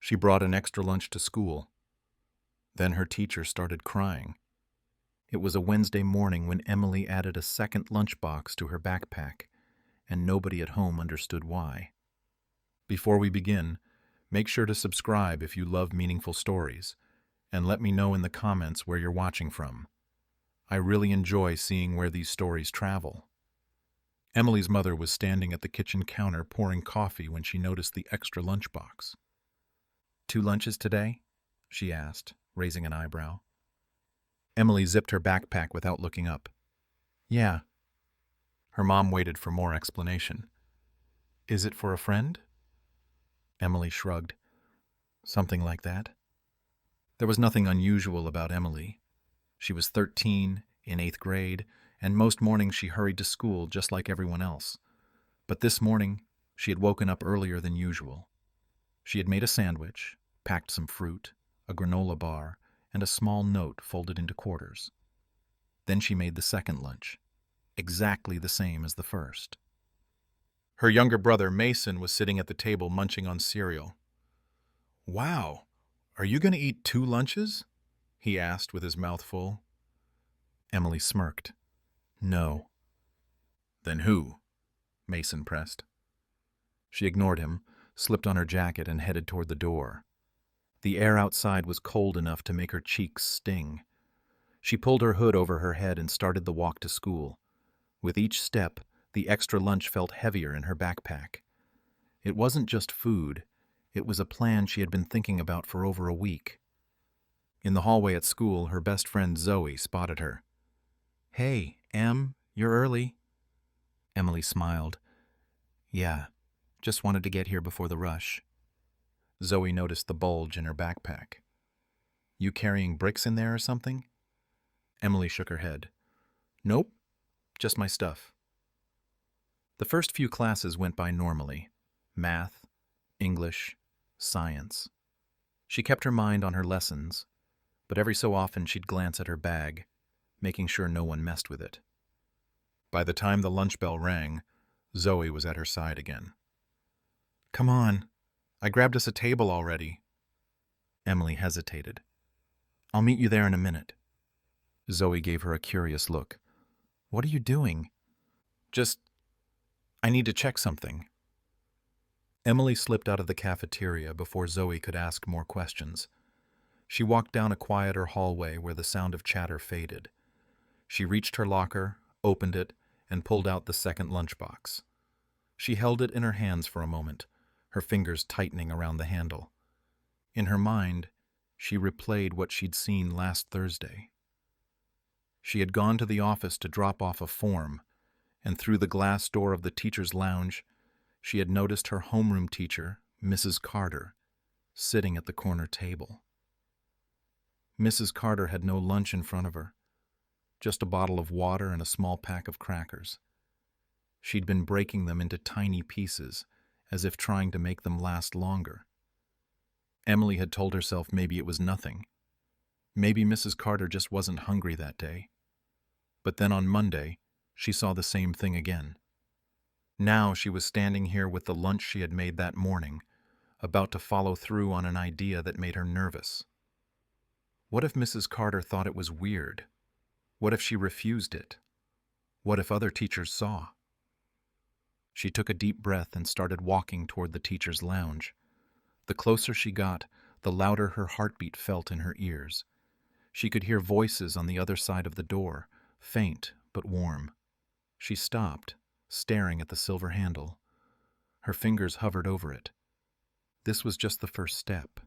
She brought an extra lunch to school. Then her teacher started crying. It was a Wednesday morning when Emily added a second lunchbox to her backpack, and nobody at home understood why. Before we begin, make sure to subscribe if you love meaningful stories, and let me know in the comments where you're watching from. I really enjoy seeing where these stories travel. Emily's mother was standing at the kitchen counter pouring coffee when she noticed the extra lunchbox. "2 lunches today?" she asked, raising an eyebrow. Emily zipped her backpack without looking up. "Yeah." Her mom waited for more explanation. "Is it for a friend?" Emily shrugged. "Something like that." There was nothing unusual about Emily. She was 13, in 8th grade, and most mornings she hurried to school just like everyone else. But this morning, she had woken up earlier than usual. She had made a sandwich, packed some fruit, a granola bar, and a small note folded into quarters. Then she made the second lunch, exactly the same as the first. Her younger brother, Mason, was sitting at the table munching on cereal. "Wow, are you going to eat 2 lunches?" he asked with his mouth full. Emily smirked. "No." "Then who?" Mason pressed. She ignored him, slipped on her jacket, and headed toward the door. The air outside was cold enough to make her cheeks sting. She pulled her hood over her head and started the walk to school. With each step, the extra lunch felt heavier in her backpack. It wasn't just food. It was a plan she had been thinking about for over a week. In the hallway at school, her best friend Zoe spotted her. "Hey, Em, you're early." Emily smiled. "Yeah, just wanted to get here before the rush." Zoe noticed the bulge in her backpack. "You carrying bricks in there or something?" Emily shook her head. "Nope, just my stuff." The first few classes went by normally. Math, English, science. She kept her mind on her lessons, but every so often she'd glance at her bag, making sure no one messed with it. By the time the lunch bell rang, Zoe was at her side again. "Come on, I grabbed us a table already." Emily hesitated. "I'll meet you there in a minute." Zoe gave her a curious look. "What are you doing?" I need to check something." Emily slipped out of the cafeteria before Zoe could ask more questions. She walked down a quieter hallway where the sound of chatter faded. She reached her locker, opened it, and pulled out the second lunchbox. She held it in her hands for a moment, her fingers tightening around the handle. In her mind, she replayed what she'd seen last Thursday. She had gone to the office to drop off a form, and through the glass door of the teacher's lounge, she had noticed her homeroom teacher, Mrs. Carter, sitting at the corner table. Mrs. Carter had no lunch in front of her, just a bottle of water and a small pack of crackers. She'd been breaking them into tiny pieces, as if trying to make them last longer. Emily had told herself maybe it was nothing. Maybe Mrs. Carter just wasn't hungry that day. But then on Monday, she saw the same thing again. Now she was standing here with the lunch she had made that morning, about to follow through on an idea that made her nervous. What if Mrs. Carter thought it was weird? What if she refused it? What if other teachers saw? She took a deep breath and started walking toward the teacher's lounge. The closer she got, the louder her heartbeat felt in her ears. She could hear voices on the other side of the door, faint but warm. She stopped, staring at the silver handle. Her fingers hovered over it. This was just the first step.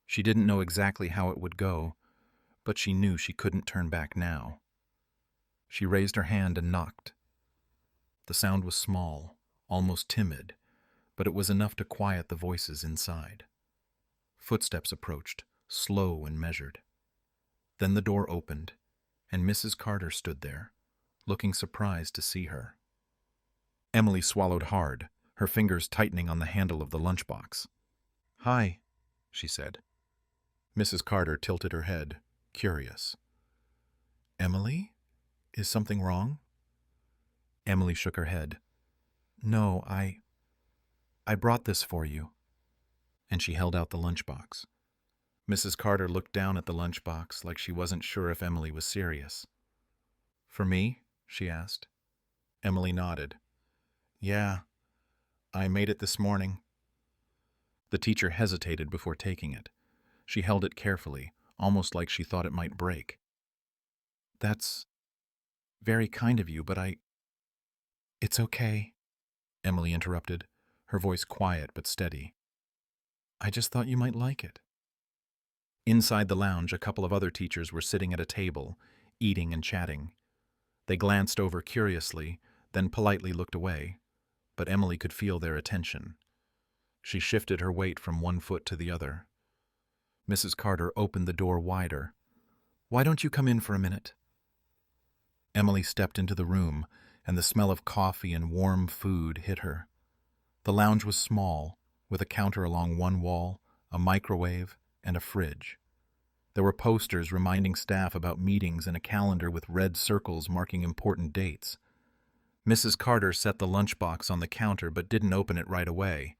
She didn't know exactly how it would go, but she knew she couldn't turn back now. She raised her hand and knocked. The sound was small, almost timid, but it was enough to quiet the voices inside. Footsteps approached, slow and measured. Then the door opened, and Mrs. Carter stood there, looking surprised to see her. Emily swallowed hard, her fingers tightening on the handle of the lunchbox. "Hi," she said. Mrs. Carter tilted her head, curious. "Emily? Is something wrong?" Emily shook her head. "No, I brought this for you." and she held out the lunchbox. Mrs. Carter looked down at the lunchbox like she wasn't sure if Emily was serious. "For me?" she asked. Emily nodded. "Yeah, I made it this morning." The teacher hesitated before taking it. She held it carefully, almost like she thought it might break. "That's very kind of you, but It's okay," Emily interrupted, her voice quiet but steady. "I just thought you might like it." Inside the lounge, a couple of other teachers were sitting at a table, eating and chatting. They glanced over curiously, then politely looked away, but Emily could feel their attention. She shifted her weight from one foot to the other. Mrs. Carter opened the door wider. "Why don't you come in for a minute?" Emily stepped into the room, and the smell of coffee and warm food hit her. The lounge was small, with a counter along one wall, a microwave, and a fridge. There were posters reminding staff about meetings and a calendar with red circles marking important dates. Mrs. Carter set the lunchbox on the counter but didn't open it right away.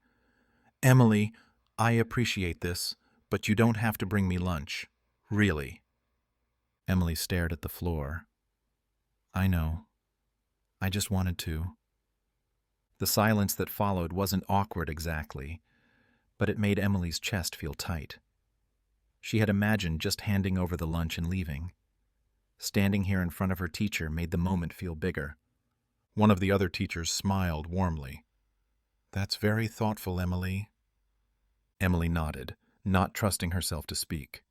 "Emily, I appreciate this, but you don't have to bring me lunch. Really." Emily stared at the floor. "I know. I just wanted to." The silence that followed wasn't awkward exactly, but it made Emily's chest feel tight. She had imagined just handing over the lunch and leaving. Standing here in front of her teacher made the moment feel bigger. One of the other teachers smiled warmly. "That's very thoughtful, Emily." Emily nodded, not trusting herself to speak.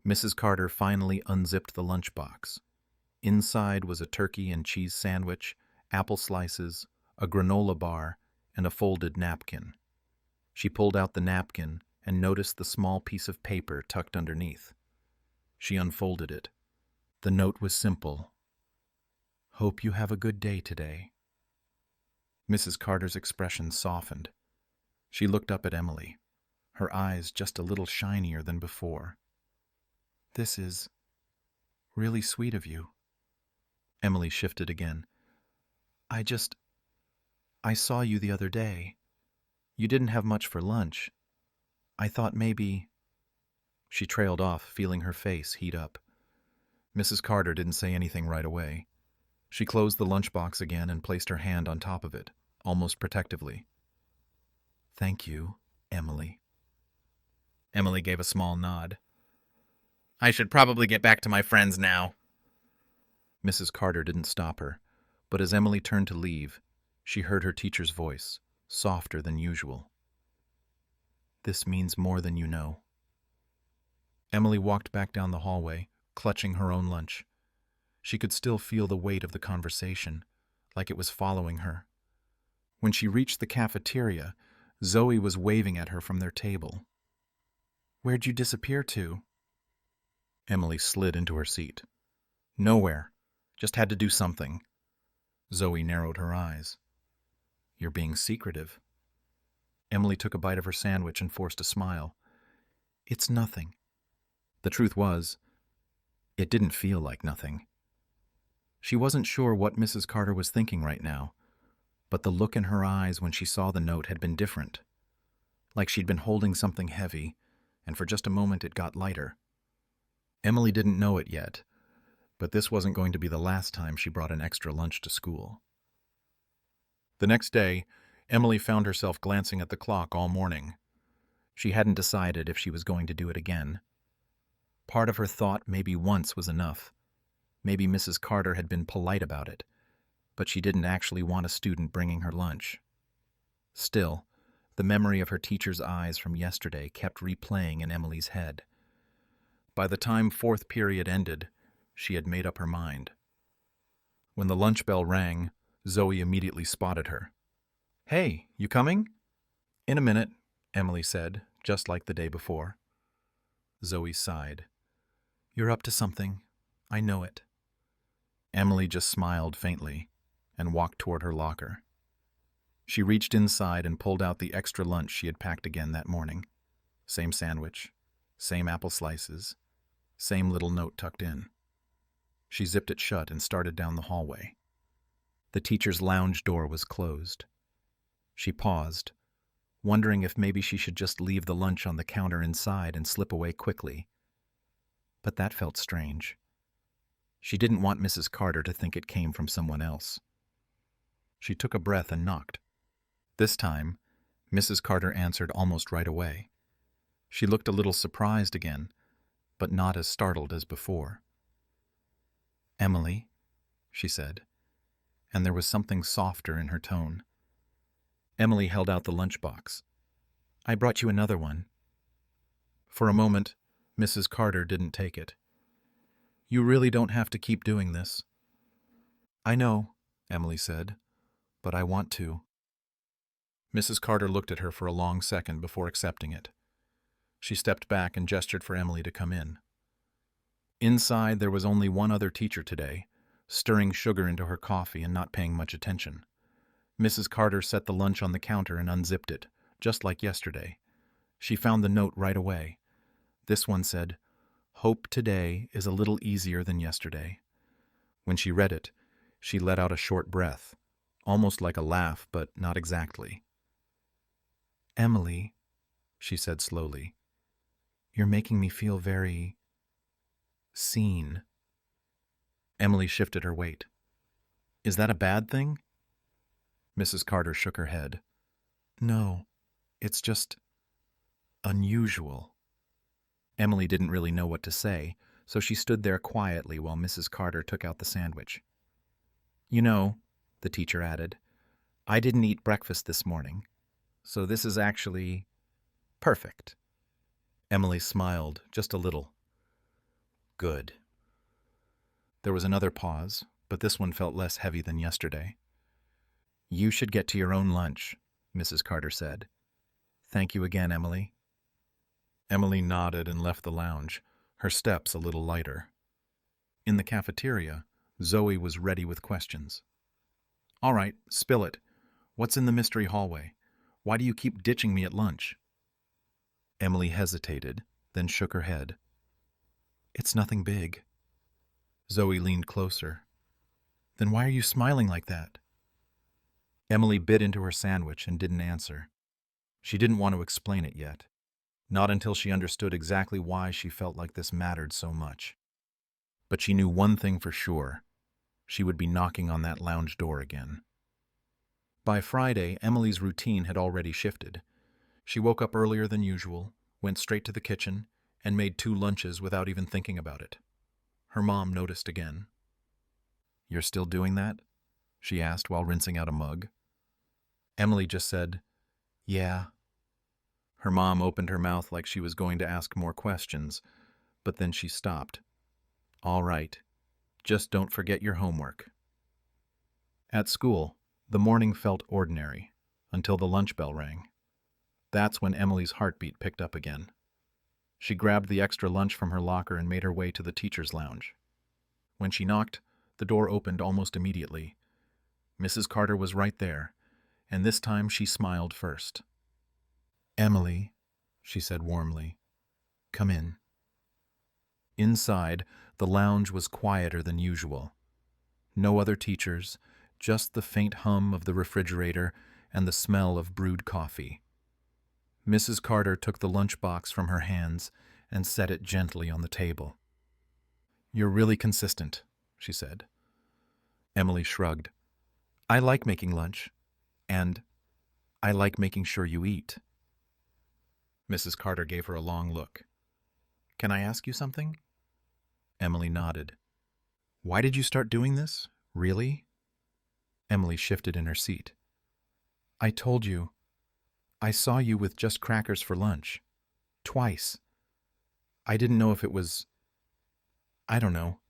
Mrs. Carter finally unzipped the lunchbox. Inside was a turkey and cheese sandwich, apple slices, a granola bar, and a folded napkin. She pulled out the napkin and noticed the small piece of paper tucked underneath. She unfolded it. The note was simple. "Hope you have a good day today." Mrs. Carter's expression softened. She looked up at Emily, her eyes just a little shinier than before. "This is really sweet of you." Emily shifted again. I saw you the other day. You didn't have much for lunch. I thought maybe—" She trailed off, feeling her face heat up. Mrs. Carter didn't say anything right away. She closed the lunchbox again and placed her hand on top of it, almost protectively. "Thank you, Emily." Emily gave a small nod. "I should probably get back to my friends now." Mrs. Carter didn't stop her, but as Emily turned to leave, she heard her teacher's voice, softer than usual. "This means more than you know." Emily walked back down the hallway, clutching her own lunch. She could still feel the weight of the conversation, like it was following her. When she reached the cafeteria, Zoe was waving at her from their table. "Where'd you disappear to?" Emily slid into her seat. "Nowhere. Just had to do something." Zoe narrowed her eyes. "You're being secretive." Emily took a bite of her sandwich and forced a smile. "It's nothing." The truth was, it didn't feel like nothing. She wasn't sure what Mrs. Carter was thinking right now, but the look in her eyes when she saw the note had been different. Like she'd been holding something heavy, and for just a moment it got lighter. Emily didn't know it yet, but this wasn't going to be the last time she brought an extra lunch to school. The next day, Emily found herself glancing at the clock all morning. She hadn't decided if she was going to do it again. Part of her thought maybe once was enough. Maybe Mrs. Carter had been polite about it, but she didn't actually want a student bringing her lunch. Still, the memory of her teacher's eyes from yesterday kept replaying in Emily's head. By the time fourth period ended, she had made up her mind. When the lunch bell rang, Zoe immediately spotted her. "Hey, you coming?" "In a minute," Emily said, just like the day before. Zoe sighed. "You're up to something. I know it." Emily just smiled faintly and walked toward her locker. She reached inside and pulled out the extra lunch she had packed again that morning. Same sandwich, same apple slices, same little note tucked in. She zipped it shut and started down the hallway. The teacher's lounge door was closed. She paused, wondering if maybe she should just leave the lunch on the counter inside and slip away quickly. But that felt strange. She didn't want Mrs. Carter to think it came from someone else. She took a breath and knocked. This time, Mrs. Carter answered almost right away. She looked a little surprised again, but not as startled as before. "Emily," she said, and there was something softer in her tone. Emily held out the lunchbox. "I brought you another one." For a moment, Mrs. Carter didn't take it. "You really don't have to keep doing this." "I know," Emily said, "but I want to." Mrs. Carter looked at her for a long second before accepting it. She stepped back and gestured for Emily to come in. Inside, there was only one other teacher today, stirring sugar into her coffee and not paying much attention. Mrs. Carter set the lunch on the counter and unzipped it, just like yesterday. She found the note right away. This one said, "Hope today is a little easier than yesterday." When she read it, she let out a short breath, almost like a laugh, but not exactly. "Emily," she said slowly, "you're making me feel very seen." Emily shifted her weight. "Is that a bad thing?" Mrs. Carter shook her head. "No, it's just unusual." Emily didn't really know what to say, so she stood there quietly while Mrs. Carter took out the sandwich. "You know," the teacher added, "I didn't eat breakfast this morning, so this is actually perfect." Emily smiled just a little. "Good." There was another pause, but this one felt less heavy than yesterday. "You should get to your own lunch," Mrs. Carter said. "Thank you again, Emily." Emily nodded and left the lounge, her steps a little lighter. In the cafeteria, Zoe was ready with questions. "All right, spill it. What's in the mystery hallway? Why do you keep ditching me at lunch?" Emily hesitated, then shook her head. "It's nothing big." Zoe leaned closer. "Then why are you smiling like that?" Emily bit into her sandwich and didn't answer. She didn't want to explain it yet, not until she understood exactly why she felt like this mattered so much. But she knew one thing for sure. She would be knocking on that lounge door again. By Friday, Emily's routine had already shifted. She woke up earlier than usual, went straight to the kitchen, and made 2 lunches without even thinking about it. Her mom noticed again. "You're still doing that?" she asked while rinsing out a mug. Emily just said, "Yeah." Her mom opened her mouth like she was going to ask more questions, but then she stopped. "All right, just don't forget your homework." At school, the morning felt ordinary, until the lunch bell rang. That's when Emily's heartbeat picked up again. She grabbed the extra lunch from her locker and made her way to the teacher's lounge. When she knocked, the door opened almost immediately. Mrs. Carter was right there, and this time she smiled first. "Emily," she said warmly, "come in." Inside, the lounge was quieter than usual. No other teachers, just the faint hum of the refrigerator and the smell of brewed coffee. Mrs. Carter took the lunchbox from her hands and set it gently on the table. "You're really consistent," she said. Emily shrugged. "I like making lunch, and I like making sure you eat." Mrs. Carter gave her a long look. "Can I ask you something?" Emily nodded. "Why did you start doing this? Really?" Emily shifted in her seat. "I told you. I saw you with just crackers for lunch. Twice. I didn't know if it was, I don't know,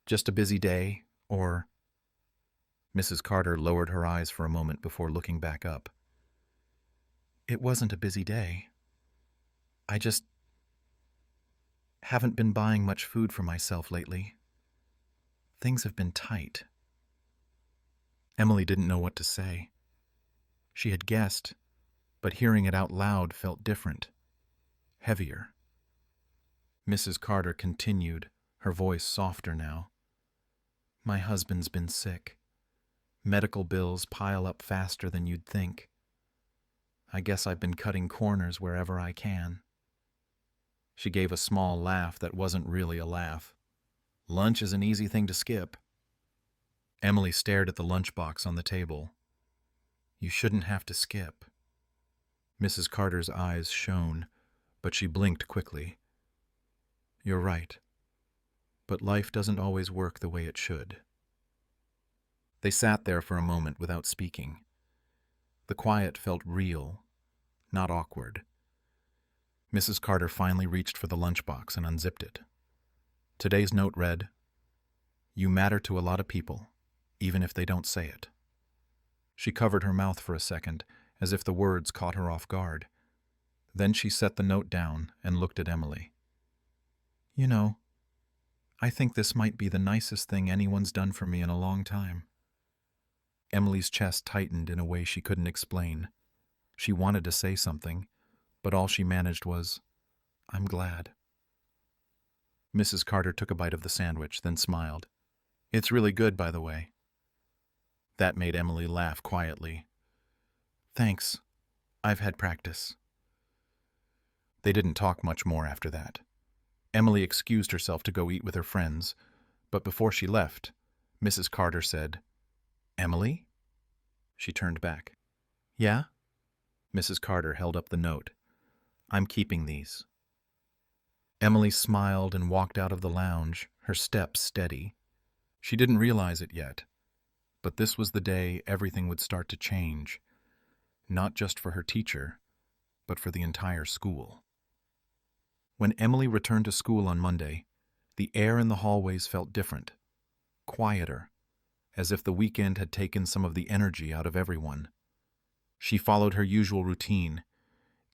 just a busy day, or—" Mrs. Carter lowered her eyes for a moment before looking back up. "It wasn't a busy day. I just haven't been buying much food for myself lately. Things have been tight." Emily didn't know what to say. She had guessed, but hearing it out loud felt different, heavier. Mrs. Carter continued, her voice softer now. "My husband's been sick. Medical bills pile up faster than you'd think. I guess I've been cutting corners wherever I can." She gave a small laugh that wasn't really a laugh. "Lunch is an easy thing to skip." Emily stared at the lunchbox on the table. "You shouldn't have to skip." Mrs. Carter's eyes shone, but she blinked quickly. "You're right. But life doesn't always work the way it should." They sat there for a moment without speaking. The quiet felt real, not awkward. Mrs. Carter finally reached for the lunchbox and unzipped it. Today's note read, "You matter to a lot of people, even if they don't say it." She covered her mouth for a second, as if the words caught her off guard. Then she set the note down and looked at Emily. "You know, I think this might be the nicest thing anyone's done for me in a long time." Emily's chest tightened in a way she couldn't explain. She wanted to say something, but all she managed was, "I'm glad." Mrs. Carter took a bite of the sandwich, then smiled. "It's really good, by the way." That made Emily laugh quietly. "Thanks. I've had practice." They didn't talk much more after that. Emily excused herself to go eat with her friends, but before she left, Mrs. Carter said, "Emily?" She turned back. "Yeah?" Mrs. Carter held up the note. "I'm keeping these." Emily smiled and walked out of the lounge, her steps steady. She didn't realize it yet, but this was the day everything would start to change, not just for her teacher, but for the entire school. When Emily returned to school on Monday, the air in the hallways felt different, quieter, as if the weekend had taken some of the energy out of everyone. She followed her usual routine: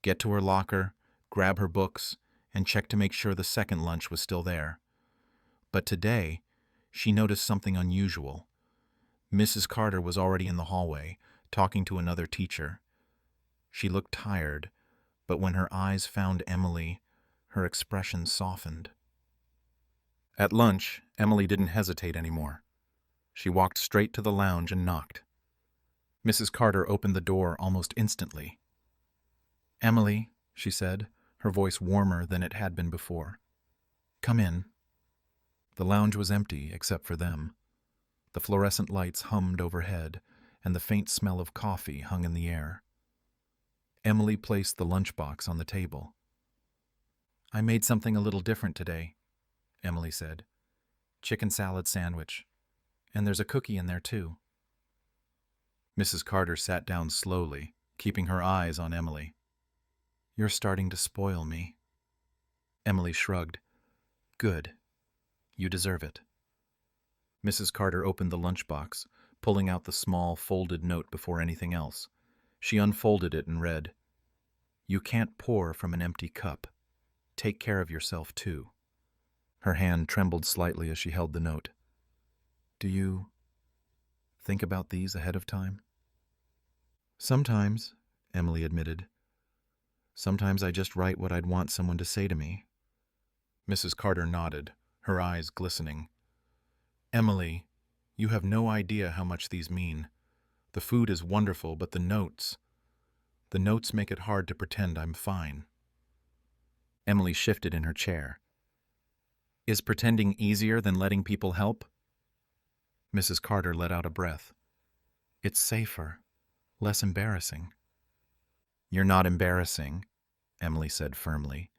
get to her locker, grab her books, and check to make sure the second lunch was still there. But today, she noticed something unusual. Mrs. Carter was already in the hallway, talking to another teacher. She looked tired, but when her eyes found Emily, her expression softened. At lunch, Emily didn't hesitate anymore. She walked straight to the lounge and knocked. Mrs. Carter opened the door almost instantly. "Emily," she said, her voice warmer than it had been before. "Come in." The lounge was empty except for them. The fluorescent lights hummed overhead, and the faint smell of coffee hung in the air. Emily placed the lunchbox on the table. "I made something a little different today," Emily said. "Chicken salad sandwich. And there's a cookie in there, too." Mrs. Carter sat down slowly, keeping her eyes on Emily. "You're starting to spoil me." Emily shrugged. "Good. You deserve it." Mrs. Carter opened the lunchbox, pulling out the small, folded note before anything else. She unfolded it and read, "You can't pour from an empty cup. Take care of yourself, too." Her hand trembled slightly as she held the note. "Do you think about these ahead of time?" "Sometimes," Emily admitted. "Sometimes I just write what I'd want someone to say to me." Mrs. Carter nodded, her eyes glistening. "Emily, you have no idea how much these mean. The food is wonderful, but the notes make it hard to pretend I'm fine." Emily shifted in her chair. "Is pretending easier than letting people help?" Mrs. Carter let out a breath. "It's safer, less embarrassing." "You're not embarrassing," Emily said firmly.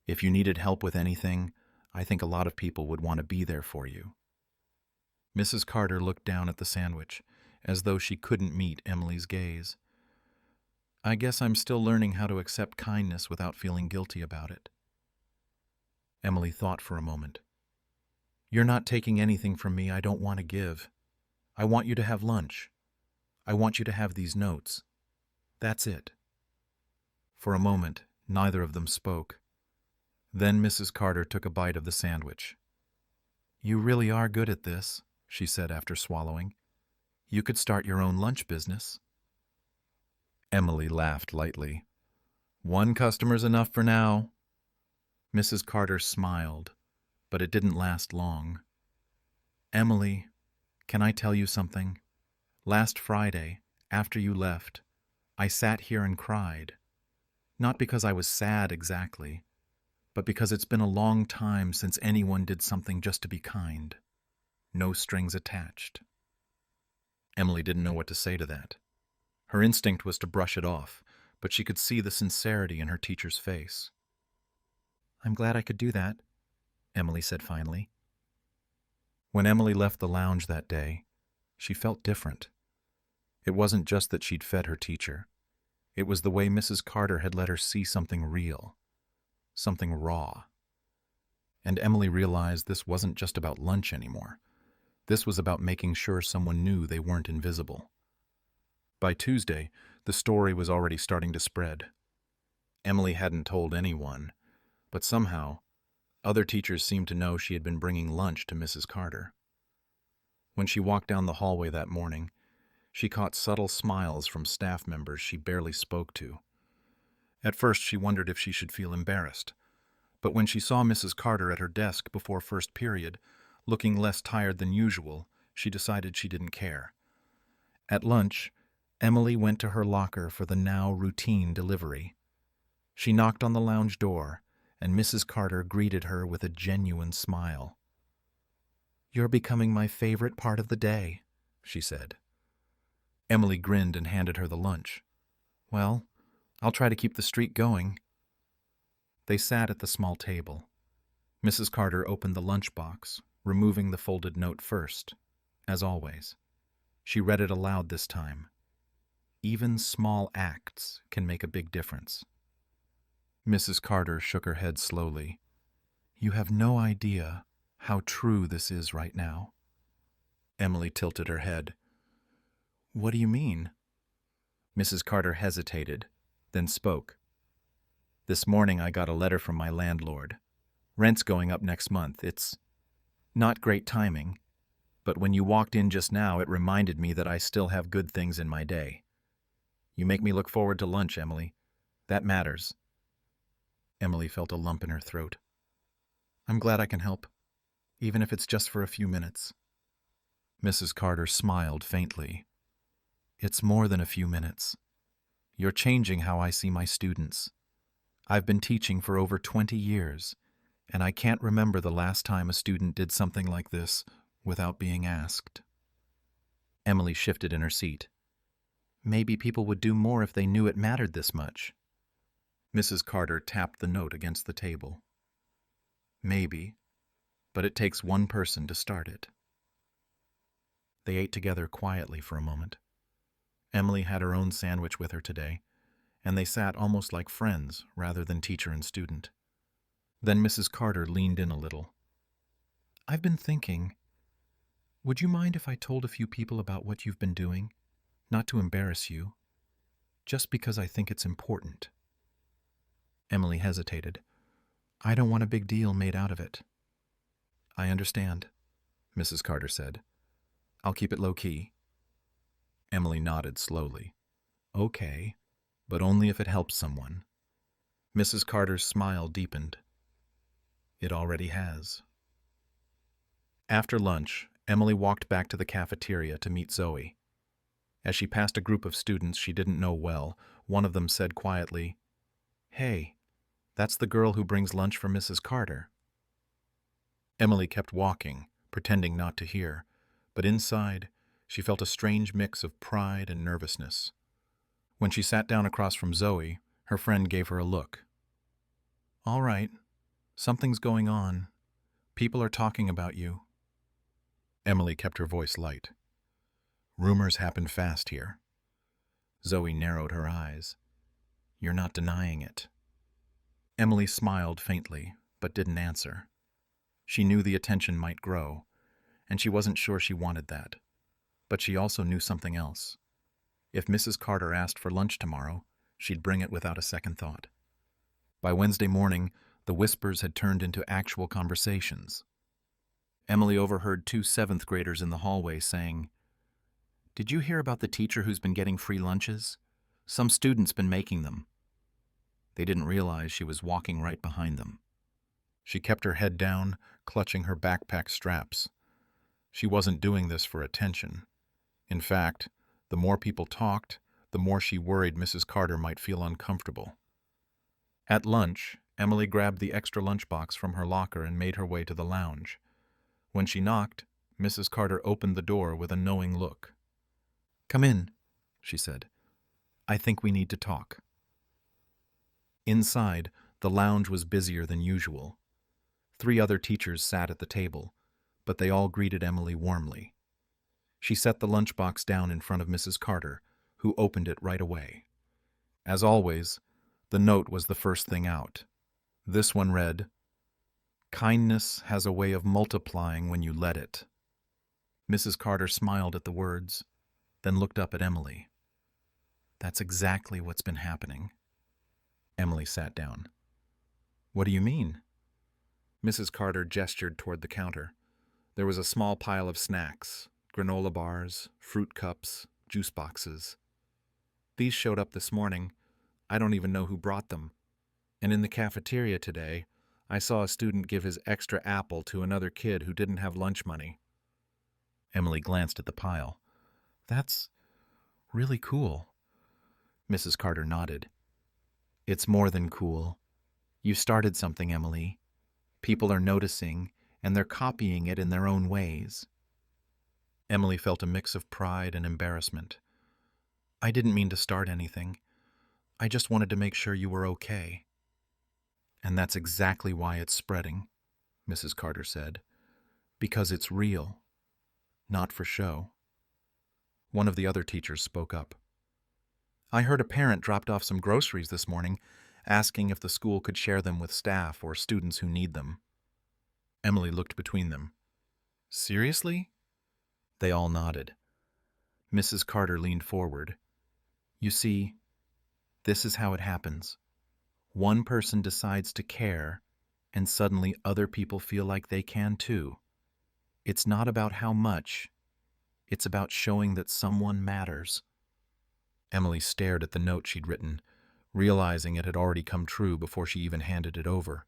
"If you needed help with anything, I think a lot of people would want to be there for you." Mrs. Carter looked down at the sandwich, as though she couldn't meet Emily's gaze. "I guess I'm still learning how to accept kindness without feeling guilty about it." Emily thought for a moment. "You're not taking anything from me I don't want to give. I want you to have lunch. I want you to have these notes. That's it." For a moment, neither of them spoke. Then Mrs. Carter took a bite of the sandwich. "You really are good at this," she said after swallowing. "You could start your own lunch business." Emily laughed lightly. "One customer's enough for now." Mrs. Carter smiled, but it didn't last long. "Emily, can I tell you something? Last Friday, after you left, I sat here and cried, not because I was sad exactly, but because it's been a long time since anyone did something just to be kind. No strings attached. Emily didn't know what to say to that. Her instinct was to brush it off, but she could see the sincerity in her teacher's face. "I'm glad I could do that," Emily said finally. When Emily left the lounge that day, she felt different. It wasn't just that she'd fed her teacher. It was the way Mrs. Carter had let her see something real, something raw. And Emily realized this wasn't just about lunch anymore. This was about making sure someone knew they weren't invisible. By Tuesday, the story was already starting to spread. Emily hadn't told anyone, but somehow, other teachers seemed to know she had been bringing lunch to Mrs. Carter. When she walked down the hallway that morning, she caught subtle smiles from staff members she barely spoke to. At first, she wondered if she should feel embarrassed, but when she saw Mrs. Carter at her desk before first period, looking less tired than usual, she decided she didn't care. At lunch, Emily went to her locker for the now routine delivery. She knocked on the lounge door, and Mrs. Carter greeted her with a genuine smile. "You're becoming my favorite part of the day," she said. Emily grinned and handed her the lunch. "Well, I'll try to keep the streak going." They sat at the small table. Mrs. Carter opened the lunchbox, removing the folded note first, as always. She read it aloud this time. Even small acts can make a big difference. Mrs. Carter shook her head slowly. "You have no idea how true this is right now." Emily tilted her head. "What do you mean?" Mrs. Carter hesitated, then spoke. "This morning I got a letter from my landlord. Rent's going up next month. It's not great timing, but when you walked in just now, it reminded me that I still have good things in my day. You make me look forward to lunch, Emily. That matters." Emily felt a lump in her throat. "I'm glad I can help, even if it's just for a few minutes." Mrs. Carter smiled faintly. "It's more than a few minutes. You're changing how I see my students. I've been teaching for over 20 years, and I can't remember the last time a student did something like this without being asked." Emily shifted in her seat. "Maybe people would do more if they knew it mattered this much." Mrs. Carter tapped the note against the table. "Maybe, but it takes one person to start it." They ate together quietly for a moment. Emily had her own sandwich with her today, and they sat almost like friends rather than teacher and student. Then Mrs. Carter leaned in a little. "I've been thinking, would you mind if I told a few people about what you've been doing? Not to embarrass you, just because I think it's important." Emily hesitated. "I don't want a big deal made out of it." "I understand," Mrs. Carter said. "I'll keep it low-key." Emily nodded slowly. "Okay, but only if it helps someone." Mrs. Carter's smile deepened. "It already has." After lunch, Emily walked back to the cafeteria to meet Zoe. As she passed a group of students she didn't know well, one of them said quietly, "Hey, that's the girl who brings lunch for Mrs. Carter." Emily kept walking, pretending not to hear, but inside she felt a strange mix of pride and nervousness. When she sat down across from Zoe, her friend gave her a look. "All right, something's going on. People are talking about you." Emily kept her voice light. "Rumors happen fast here." Zoe narrowed her eyes. "You're not denying it." Emily smiled faintly, but didn't answer. She knew the attention might grow, and she wasn't sure she wanted that. But she also knew something else. If Mrs. Carter asked for lunch tomorrow, she'd bring it without a second thought. By Wednesday morning, the whispers had turned into actual conversations. Emily overheard two seventh graders in the hallway saying, "Did you hear about the teacher who's been getting free lunches? Some student's been making them." They didn't realize she was walking right behind them. She kept her head down, clutching her backpack straps. She wasn't doing this for attention. In fact, the more people talked, the more she worried Mrs. Carter might feel uncomfortable. At lunch, Emily grabbed the extra lunchbox from her locker and made her way to the lounge. When she knocked, Mrs. Carter opened the door with a knowing look. "Come in," she said. "I think we need to talk." Inside, the lounge was busier than usual. 3 other teachers sat at the table, but they all greeted Emily warmly. She set the lunchbox down in front of Mrs. Carter, who opened it right away. As always, the note was the first thing out. This one read, "Kindness has a way of multiplying when you let it." Mrs. Carter smiled at the words, then looked up at Emily. "That's exactly what's been happening." Emily sat down. "What do you mean?" Mrs. Carter gestured toward the counter. There was a small pile of snacks, granola bars, fruit cups, juice boxes. "These showed up this morning. I don't even know who brought them. And in the cafeteria today, I saw a student give his extra apple to another kid who didn't have lunch money." Emily glanced at the pile. "That's really cool." Mrs. Carter nodded. "It's more than cool. You started something, Emily. People are noticing, and they're copying it in their own ways." Emily felt a mix of pride and embarrassment. "I didn't mean to start anything. I just wanted to make sure you were okay." "And that's exactly why it's spreading," Mrs. Carter said. "Because it's real, not for show." One of the other teachers spoke up. "I heard a parent dropped off some groceries this morning, asking if the school could share them with staff or students who need them." Emily looked between them. "Seriously?" They all nodded. Mrs. Carter leaned forward. "You see, this is how it happens. One person decides to care, and suddenly other people feel like they can too. It's not about how much. It's about showing that someone matters." Emily stared at the note she'd written, realizing it had already come true before she even handed it over.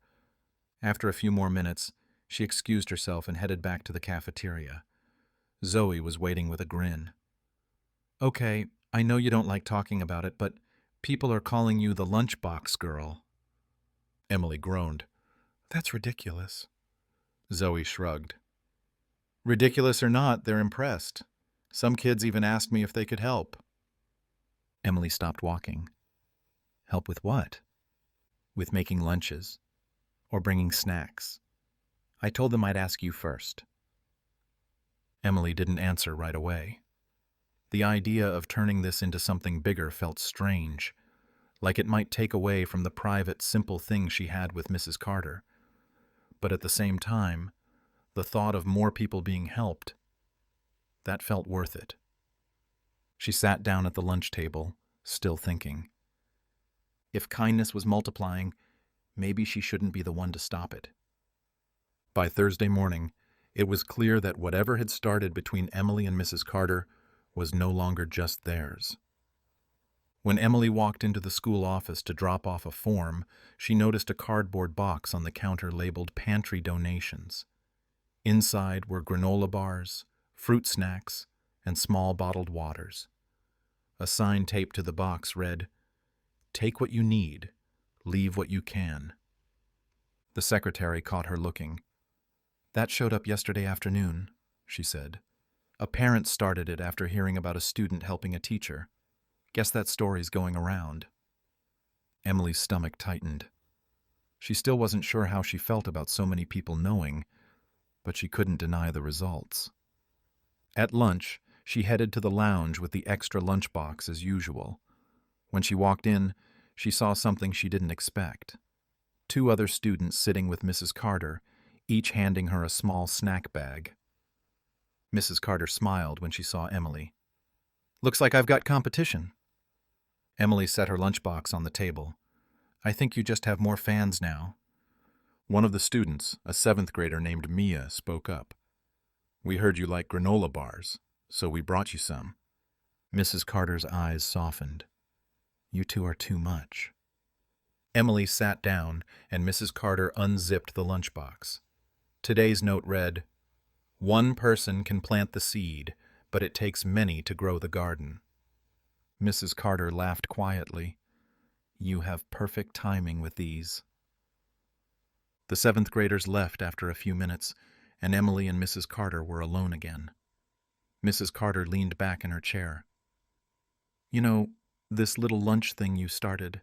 After a few more minutes, she excused herself and headed back to the cafeteria. Zoe was waiting with a grin. "Okay, I know you don't like talking about it, but people are calling you the Lunchbox girl." Emily groaned. "That's ridiculous." Zoe shrugged. "Ridiculous or not, they're impressed. Some kids even asked me if they could help." Emily stopped walking. "Help with what?" "With making lunches. Or bringing snacks. I told them I'd ask you first." Emily didn't answer right away. The idea of turning this into something bigger felt strange, like it might take away from the private, simple thing she had with Mrs. Carter. But at the same time, the thought of more people being helped, that felt worth it. She sat down at the lunch table, still thinking. If kindness was multiplying, maybe she shouldn't be the one to stop it. By Thursday morning, it was clear that whatever had started between Emily and Mrs. Carter was no longer just theirs. When Emily walked into the school office to drop off a form, she noticed a cardboard box on the counter labeled Pantry Donations. Inside were granola bars, fruit snacks, and small bottled waters. A sign taped to the box read, "Take what you need, leave what you can." The secretary caught her looking. "That showed up yesterday afternoon," she said. "A parent started it after hearing about a student helping a teacher. Guess that story's going around." Emily's stomach tightened. She still wasn't sure how she felt about so many people knowing, but she couldn't deny the results. At lunch, she headed to the lounge with the extra lunchbox as usual. When she walked in, she saw something she didn't expect. 2 other students sitting with Mrs. Carter, each handing her a small snack bag. Mrs. Carter smiled when she saw Emily. "Looks like I've got competition." Emily set her lunchbox on the table. "I think you just have more fans now." One of the students, a 7th grader named Mia, spoke up. "We heard you like granola bars, so we brought you some." Mrs. Carter's eyes softened. "You 2 are too much." Emily sat down, and Mrs. Carter unzipped the lunchbox. Today's note read, "One person can plant the seed, but it takes many to grow the garden." Mrs. Carter laughed quietly. You have perfect timing with these. The seventh graders left after a few minutes, and Emily and Mrs. Carter were alone again. Mrs. Carter leaned back in her chair. You know, this little lunch thing you started,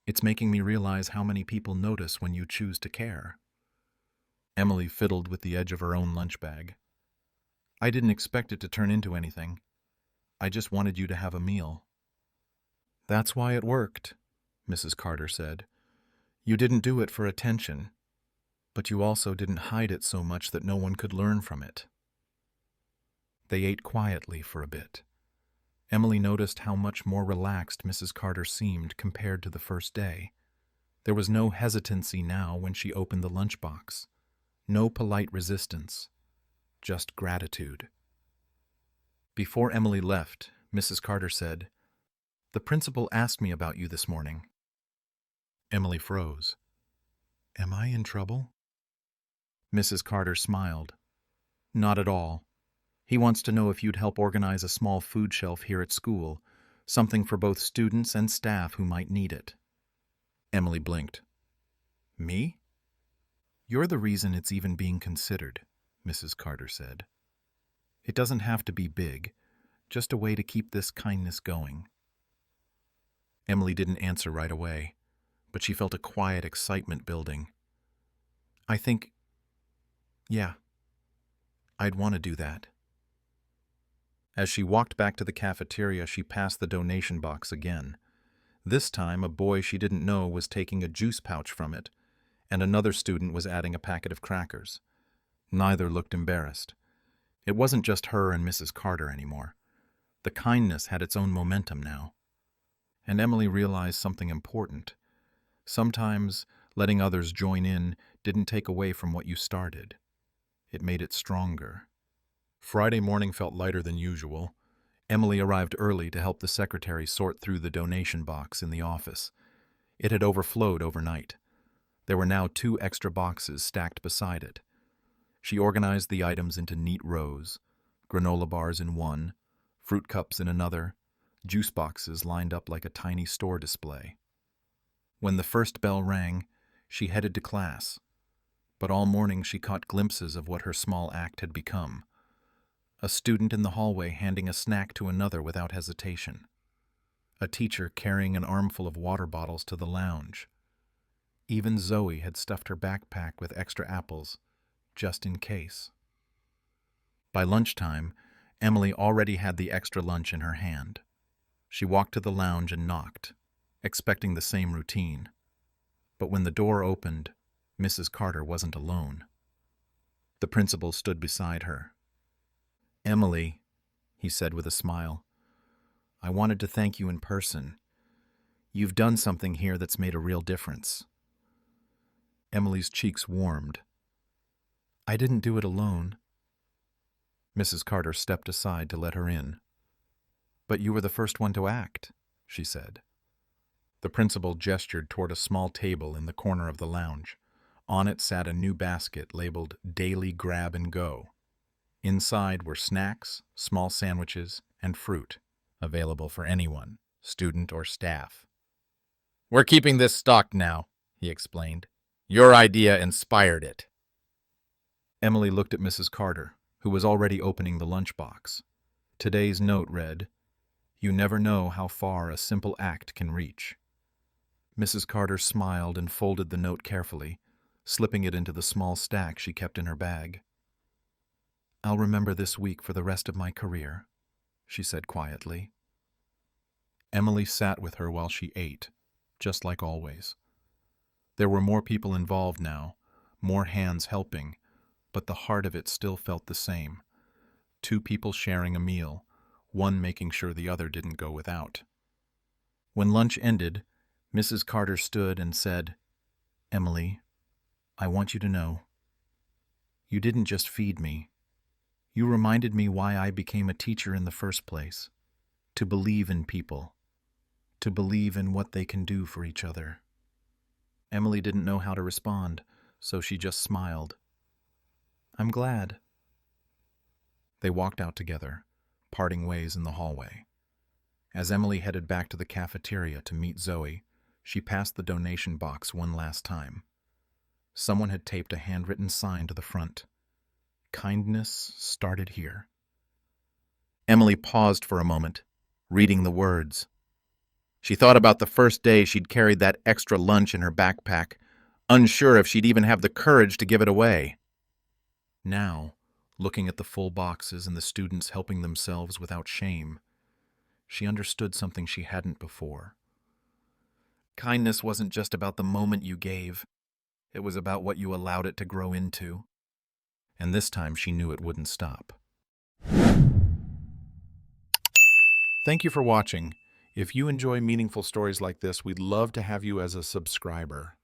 it's making me realize how many people notice when you choose to care. Emily fiddled with the edge of her own lunch bag. I didn't expect it to turn into anything. I just wanted you to have a meal. That's why it worked, Mrs. Carter said. You didn't do it for attention, but you also didn't hide it so much that no one could learn from it. They ate quietly for a bit. Emily noticed how much more relaxed Mrs. Carter seemed compared to the first day. There was no hesitancy now when she opened the lunchbox. No polite resistance, just gratitude. Before Emily left, Mrs. Carter said, The principal asked me about you this morning. Emily froze. Am I in trouble? Mrs. Carter smiled. Not at all. He wants to know if you'd help organize a small food shelf here at school, something for both students and staff who might need it. Emily blinked. Me? You're the reason it's even being considered, Mrs. Carter said. It doesn't have to be big, just a way to keep this kindness going. Emily didn't answer right away, but she felt a quiet excitement building. I think, I'd want to do that. As she walked back to the cafeteria, she passed the donation box again. This time, a boy she didn't know was taking a juice pouch from it, and another student was adding a packet of crackers. Neither looked embarrassed. It wasn't just her and Mrs. Carter anymore. The kindness had its own momentum now. And Emily realized something important. Sometimes letting others join in didn't take away from what you started. It made it stronger. Friday morning felt lighter than usual. Emily arrived early to help the secretary sort through the donation box in the office. It had overflowed overnight. There were now 2 extra boxes stacked beside it. She organized the items into neat rows, granola bars in one, fruit cups in another, juice boxes lined up like a tiny store display. When the first bell rang, she headed to class, but all morning she caught glimpses of what her small act had become. A student in the hallway handing a snack to another without hesitation. A teacher carrying an armful of water bottles to the lounge. Even Zoe had stuffed her backpack with extra apples, just in case. By lunchtime, Emily already had the extra lunch in her hand. She walked to the lounge and knocked, expecting the same routine. But when the door opened, Mrs. Carter wasn't alone. The principal stood beside her. Emily, he said with a smile, I wanted to thank you in person. You've done something here that's made a real difference. Emily's cheeks warmed. I didn't do it alone. Mrs. Carter stepped aside to let her in. But you were the first one to act, she said. The principal gestured toward a small table in the corner of the lounge. On it sat a new basket labeled Daily Grab and Go. Inside were snacks, small sandwiches, and fruit, available for anyone, student or staff. We're keeping this stocked now, he explained. Your idea inspired it. Emily looked at Mrs. Carter, who was already opening the lunchbox. Today's note read, You never know how far a simple act can reach. Mrs. Carter smiled and folded the note carefully, slipping it into the small stack she kept in her bag. I'll remember this week for the rest of my career, she said quietly. Emily sat with her while she ate, just like always. There were more people involved now, more hands helping, but the heart of it still felt the same. 2 people sharing a meal, one making sure the other didn't go without. When lunch ended, Mrs. Carter stood and said, Emily, I want you to know, you didn't just feed me. You reminded me why I became a teacher in the first place, to believe in people, to believe in what they can do for each other. Emily didn't know how to respond, so she just smiled. I'm glad. They walked out together, parting ways in the hallway. As Emily headed back to the cafeteria to meet Zoe, she passed the donation box one last time. Someone had taped a handwritten sign to the front. Kindness started here. Emily paused for a moment, reading the words. She thought about the first day she'd carried that extra lunch in her backpack, unsure if she'd even have the courage to give it away. Now, looking at the full boxes and the students helping themselves without shame, she understood something she hadn't before. Kindness wasn't just about the moment you gave. It was about what you allowed it to grow into. And this time she knew it wouldn't stop. Thank you for watching. If you enjoy meaningful stories like this, we'd love to have you as a subscriber.